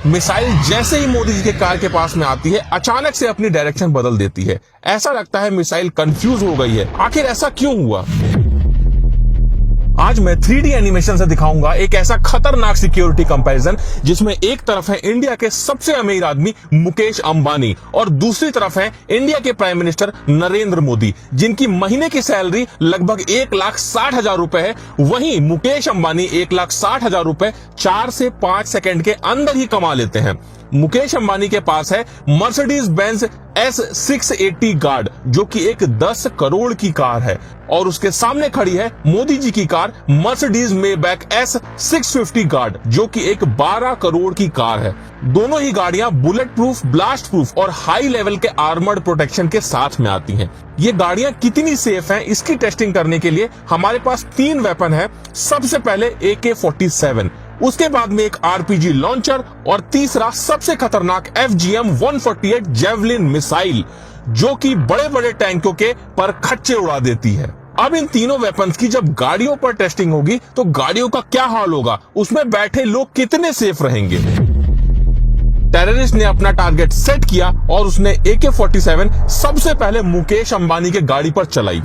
Missile जैसे ही मोदी जी के car के पास में आती है अचानक से अपनी डायरेक्शन बदल देती है। ऐसा लगता है मिसाइल कंफ्यूज हो गई है। आखिर ऐसा क्यों हुआ? आज मैं 3D एनिमेशन से दिखाऊंगा एक ऐसा खतरनाक सिक्योरिटी कंपैरिजन जिसमें एक तरफ है इंडिया के सबसे अमीर आदमी मुकेश अंबानी और दूसरी तरफ है इंडिया के प्राइम मिनिस्टर नरेंद्र मोदी, जिनकी महीने की सैलरी लगभग 1,60,000 रुपए है। वहीं मुकेश अंबानी 1,60,000 रुपए 4 से 5 सेकंड के अंदर ही कमा लेते हैं। मुकेश अंबानी के पास है मर्सिडीज बेंज S680 गार्ड, जो कि एक 10 करोड़ की कार है, और उसके सामने खड़ी है मोदी जी की car Mercedes Maybach S650 guard, जो कि एक 12 करोड़ की कार है। दोनों ही गाड़ियां बुलेट प्रूफ, ब्लास्ट प्रूफ और हाई लेवल के आर्मर्ड प्रोटेक्शन के साथ में आती हैं। ये गाड़ियां कितनी सेफ हैं, इसकी टेस्टिंग करने के लिए हमारे पास 3 वेपन है। सबसे पहले AK-47, उसके बाद में एक RPG लॉन्चर और तीसरा सबसे खतरनाक FGM-148 जेवलिन मिसाइल, जो कि बड़े बड़े टैंकों के पर खच्चे उड़ा देती है। अब इन तीनों वेपन्स की जब गाड़ियों पर टेस्टिंग होगी तो गाड़ियों का क्या हाल होगा, उसमें बैठे लोग कितने सेफ रहेंगे। टेररिस्ट ने अपना टारगेट सेट किया और उसने AK-47 सबसे पहले मुकेश अंबानी के गाड़ी पर चलाई।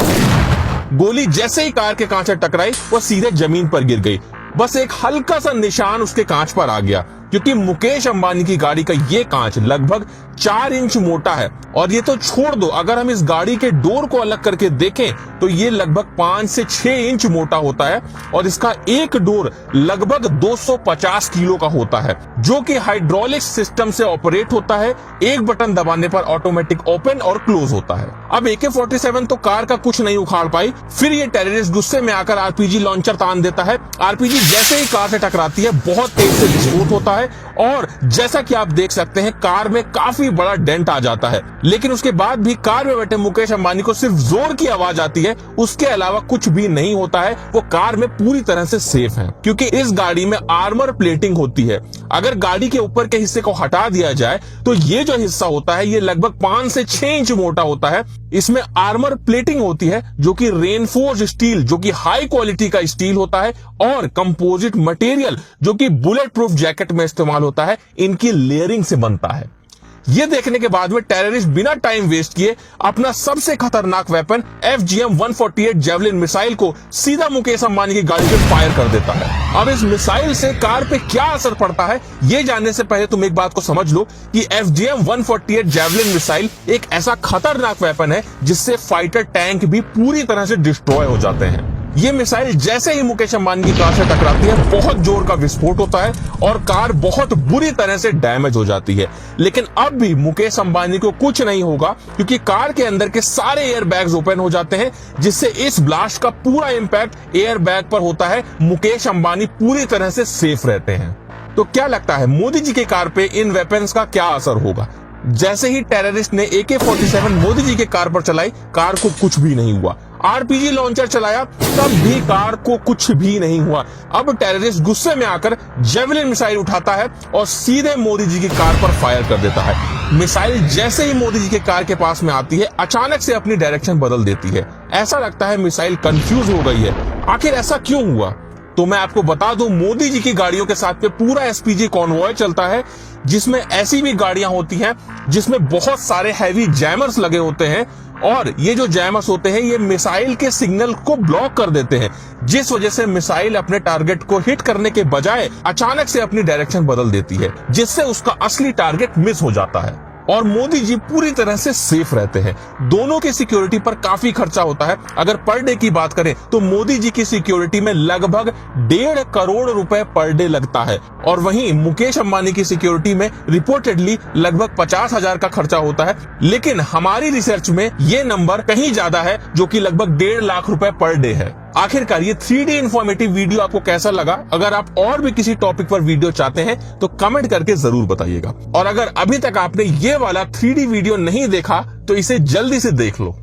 गोली जैसे ही कार के कांच से टकराई वो सीधे जमीन पर गिर गई। बस एक हल्का सा निशान उसके कांच पर आ गया, क्योंकि मुकेश अंबानी की गाड़ी का ये कांच लगभग 4 इंच मोटा है। और ये तो छोड़ दो, अगर हम इस गाड़ी के डोर को अलग करके देखें तो ये लगभग 5 से 6 इंच मोटा होता है और इसका एक डोर लगभग 250 किलो का होता है, जो कि हाइड्रोलिक सिस्टम से ऑपरेट होता है। एक बटन दबाने पर ऑटोमेटिक ओपन और क्लोज होता है। अब AK-47 तो कार का कुछ नहीं उखाड़ पाई। फिर ये टेररिस्ट गुस्से में आकर RPG लॉन्चर तान देता है। RPG जैसे ही कार से टकराती है बहुत तेज से विस्फोट होता है और जैसा कि आप देख सकते हैं कार में काफी बड़ा डेंट आ जाता है। लेकिन उसके बाद भी कार में बैठे मुकेश अंबानी को सिर्फ जोर की आवाज आती है, उसके अलावा कुछ भी नहीं होता है। वो कार में पूरी तरह से सेफ है, क्योंकि इस गाड़ी में आर्मर प्लेटिंग होती है। अगर गाड़ी के ऊपर के हिस्से को हटा दिया जाए तो ये जो हिस्सा होता है ये लगभग 5 से 6 इंच मोटा होता है। इसमें आर्मर प्लेटिंग होती है जो कि रेनफोर्स्ड स्टील, जो कि हाई क्वालिटी का स्टील होता है, और कंपोजिट मटेरियल जो कि बुलेट प्रूफ जैकेट में इस्तेमाल होता है, इनकी लेयरिंग से बनता है। ये देखने के बाद में टेररिस्ट बिना टाइम वेस्ट किए अपना सबसे खतरनाक वेपन FGM-148 जेवलिन मिसाइल को सीधा मुकेश अंबानी की गाड़ी पे फायर कर देता है। अब इस मिसाइल से कार पे क्या असर पड़ता है ये जानने से पहले तुम एक बात को समझ लो कि FGM-148 जेवलिन मिसाइल एक ऐसा खतरनाक वेपन है जिससे फाइटर टैंक भी पूरी तरह से डिस्ट्रॉय हो जाते हैं। ये मिसाइल जैसे ही मुकेश अंबानी की कार से टकराती है बहुत जोर का विस्फोट होता है और कार बहुत बुरी तरह से डैमेज हो जाती है। लेकिन अब भी मुकेश अंबानी को कुछ नहीं होगा, क्योंकि कार के अंदर के सारे एयर बैग्स ओपन हो जाते हैं, जिससे इस ब्लास्ट का पूरा इंपैक्ट एयर बैग पर होता है। मुकेश अंबानी पूरी तरह से सेफ रहते हैं। तो क्या लगता है मोदी जी की कार पे इन वेपन्स का क्या असर होगा? जैसे ही टेररिस्ट ने AK-47 मोदी जी के कार पर चलाई, कार को कुछ भी नहीं हुआ। RPG लॉन्चर चलाया, तब भी कार को कुछ भी नहीं हुआ। अब टेररिस्ट गुस्से में आकर जेवलिन मिसाइल उठाता है और सीधे मोदी जी की कार पर फायर कर देता है। मिसाइल जैसे ही मोदी जी के कार के पास में आती है अचानक से अपनी डायरेक्शन बदल देती है। ऐसा लगता है मिसाइल कंफ्यूज हो गई है। आखिर ऐसा क्यों हुआ? तो मैं आपको बता दूं, मोदी जी की गाड़ियों के साथ में पूरा SPG कॉन्वॉय चलता है, जिसमें ऐसी भी गाड़ियां होती हैं जिसमें बहुत सारे हैवी जैमर्स लगे होते हैं, और ये जो जैमर्स होते हैं ये मिसाइल के सिग्नल को ब्लॉक कर देते हैं, जिस वजह से मिसाइल अपने टारगेट को हिट करने के बजाय अचानक से अपनी डायरेक्शन बदल देती है, जिससे उसका असली टारगेट मिस हो जाता है और मोदी जी पूरी तरह से सेफ रहते हैं। दोनों की सिक्योरिटी पर काफी खर्चा होता है। अगर पर डे की बात करें तो मोदी जी की सिक्योरिटी में लगभग 1.5 करोड़ रुपए पर डे लगता है, और वहीं मुकेश अंबानी की सिक्योरिटी में रिपोर्टेडली लगभग 50,000 का खर्चा होता है। लेकिन हमारी रिसर्च में ये नंबर कहीं ज्यादा है, जो कि लगभग 1.5 लाख रुपए पर डे है। आखिरकार ये 3D इंफॉर्मेटिव वीडियो आपको कैसा लगा? अगर आप और भी किसी टॉपिक पर वीडियो चाहते हैं तो कमेंट करके जरूर बताइएगा। और अगर अभी तक आपने ये वाला 3D वीडियो नहीं देखा तो इसे जल्दी से देख लो।